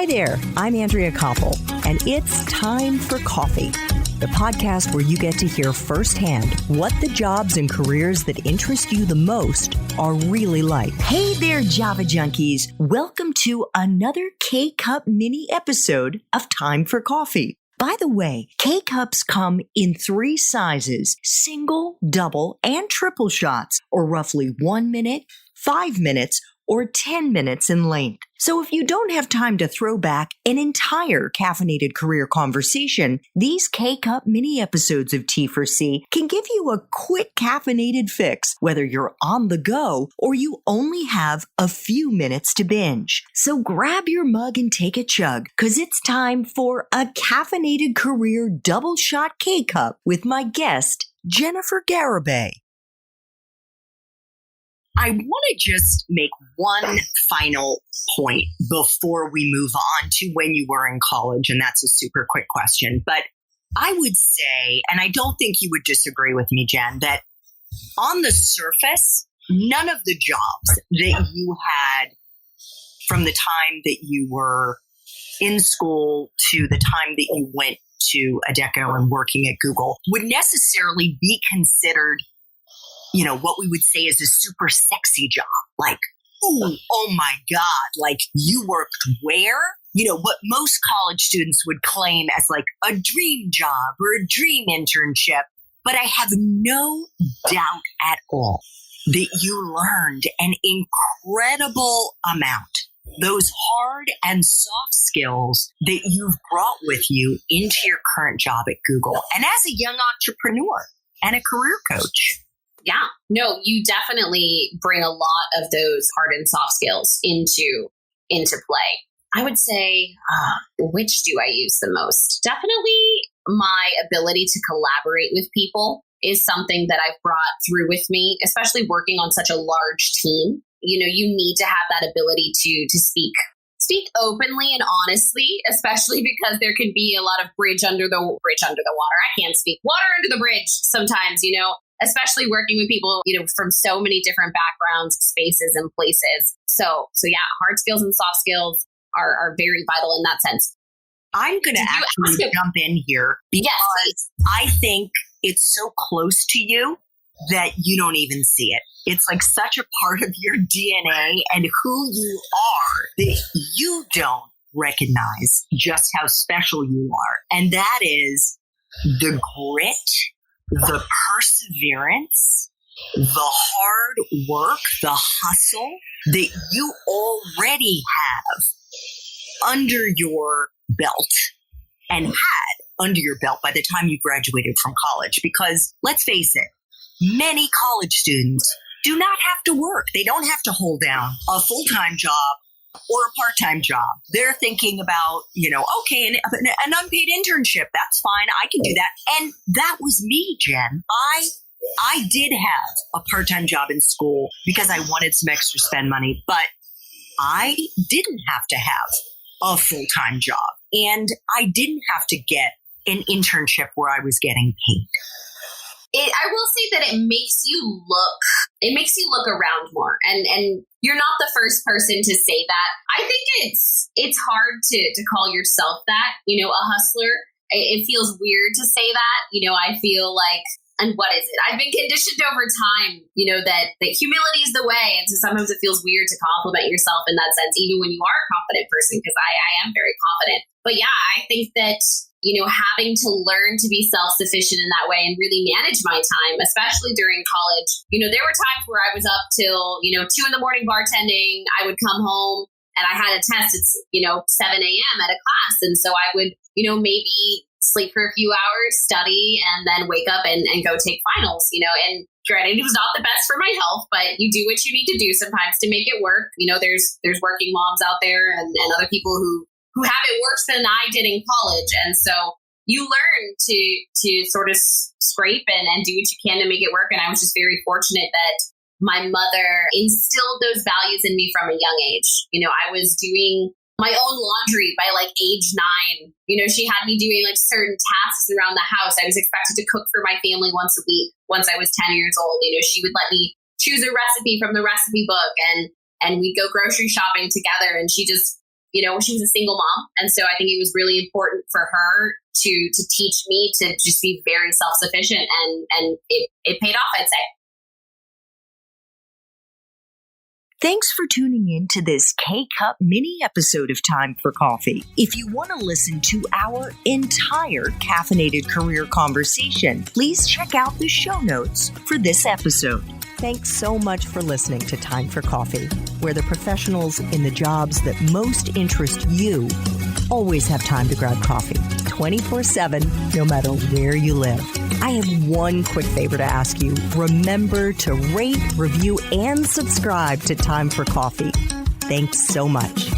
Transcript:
Hi there, I'm Andrea Koppel, and it's time for coffee, the podcast where you get to hear firsthand what the jobs and careers that interest you the most are really like. Hey there, Java Junkies. Welcome to another K-Cup mini episode of Time for Coffee. By the way, K-Cups come in 3 sizes, single, double, and triple shots, or roughly 1 minute, 5 minutes, or 10 minutes in length. So if you don't have time to throw back an entire caffeinated career conversation, these K-Cup mini episodes of T4C can give you a quick caffeinated fix, whether you're on the go or you only have a few minutes to binge. So grab your mug and take a chug, because it's time for a caffeinated career double shot K-Cup with my guest, Jennifer Garibay. I want to just make one final point before we move on to when you were in college, and that's a super quick question. But I would say, and I don't think you would disagree with me, Jen, that on the surface, none of the jobs that you had from the time that you were in school to the time that you went to Adecco and working at Google would necessarily be considered, you know, what we would say is a super sexy job. Like, ooh, oh my God, like you worked where? You know, what most college students would claim as like a dream job or a dream internship. But I have no doubt at all that you learned an incredible amount. Those hard and soft skills that you've brought with you into your current job at Google and as a young entrepreneur and a career coach. Yeah, no, you definitely bring a lot of those hard and soft skills into play. I would say, which do I use the most? Definitely my ability to collaborate with people is something that I've brought through with me, especially working on such a large team. You know, you need to have that ability to speak openly and honestly, especially because there can be a lot of bridge under the water. I can't speak water under the bridge sometimes, you know. Especially working with people, you know, from so many different backgrounds, spaces, and places. So yeah, hard skills and soft skills are very vital in that sense. I'm going to actually jump in here because yes, I think it's so close to you that you don't even see it. It's like such a part of your DNA and who you are that you don't recognize just how special you are. And that is the grit, the perseverance, the hard work, the hustle that you already have under your belt and had under your belt by the time you graduated from college. Because let's face it, many college students do not have to work. They don't have to hold down a full-time job or a part-time job. They're thinking about, you know, okay, an unpaid internship. That's fine. I can do that. And that was me, Jen. I did have a part-time job in school because I wanted some extra spend money, but I didn't have to have a full-time job. And I didn't have to get an internship where I was getting paid. I will say that it makes you look around more. And you're not the first person to say that. I think it's hard to call yourself that, you know, a hustler. It feels weird to say that. You know, I feel like, and what is it? I've been conditioned over time, you know, that humility is the way. And so sometimes it feels weird to compliment yourself in that sense, even when you are a confident person, because I am very confident. But yeah, I think that, you know, having to learn to be self-sufficient in that way and really manage my time, especially during college. You know, there were times where I was up till, you know, 2 a.m. bartending. I would come home and I had a test at, you know, 7 a.m. at a class. And so I would, you know, maybe sleep for a few hours, study, and then wake up and go take finals, you know. And granted, it was not the best for my health, but you do what you need to do sometimes to make it work. You know, there's working moms out there and other people who have it worse than I did in college. And so you learn to sort of scrape and do what you can to make it work. And I was just very fortunate that my mother instilled those values in me from a young age. You know, I was doing my own laundry by like age 9. You know, she had me doing like certain tasks around the house. I was expected to cook for my family once a week. Once I was 10 years old, you know, she would let me choose a recipe from the recipe book and we'd go grocery shopping together. And she just, she was a single mom. And so I think it was really important for her to teach me to just be very self-sufficient, and it paid off, I'd say. Thanks for tuning in to this K-Cup mini episode of Time for Coffee. If you want to listen to our entire caffeinated career conversation, please check out the show notes for this episode. Thanks so much for listening to Time for Coffee, where the professionals in the jobs that most interest you always have time to grab coffee 24/7, no matter where you live. I have one quick favor to ask you. Remember to rate, review, and subscribe to Time for Coffee. Thanks so much.